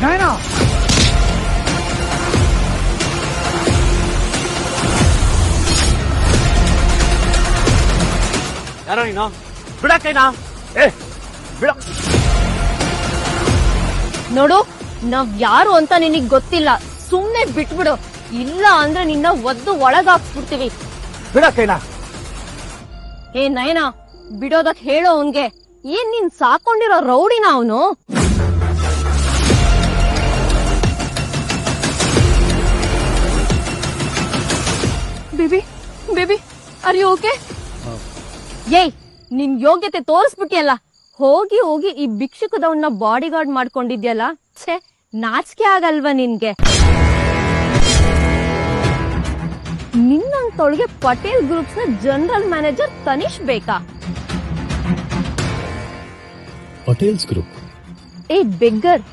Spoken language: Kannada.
ನಯನ ಯಾರೋ ನೀನು ಬಿಡಕ್ಕೈನಾ ಬಿಡ ನೋಡು ನಾವ್ ಯಾರು ಅಂತ ನಿನಗ್ ಗೊತ್ತಿಲ್ಲ, ಸುಮ್ನೆ ಬಿಟ್ಬಿಡು, ಇಲ್ಲ ಅಂದ್ರೆ ನಿನ್ನ ಒದ್ದು ಒಳಗಾಕ್ಸ್ಬಿಡ್ತೀವಿ. ಬಿಡಕ್ಕೈನಾ ಏ ನಯನ, ಬಿಡೋದಕ್ ಹೇಳೋ ಅವನ್ಗೆ. ಏನ್ ನೀನ್ ಸಾಕೊಂಡಿರೋ ರೌಡಿನ ಅವನು? Baby baby are you okay? ಏಯ್, ನಿನ್ ಯೋಗ್ಯತೆ ತೋರಿಸ್ಬಿಟ್ಟಿಯಲ್ಲ. ಹೋಗಿ ಹೋಗಿ ಈ ಭಿಕ್ಷುಕದವನ್ನ ಬಾಡಿ ಗಾರ್ಡ್ ಮಾಡ್ಕೊಂಡಿದ್ಯಲ್ಲ, ಛೇ, ನಾಚಿಕೆ ಆಗಲ್ವಾ ನಿನ್ಗೆ? ನಿನ್ನಂತೊಳಗೆ ಪಟೇಲ್ ಗ್ರೂಪ್ಸ್ ನ ಜನರಲ್ ಮ್ಯಾನೇಜರ್ ತನಿಷ್ ಬೇಕಾ? ಪಟೇಲ್ಸ್ ಗ್ರೂಪ್? ಏ ಬೆಗ್ಗರ್,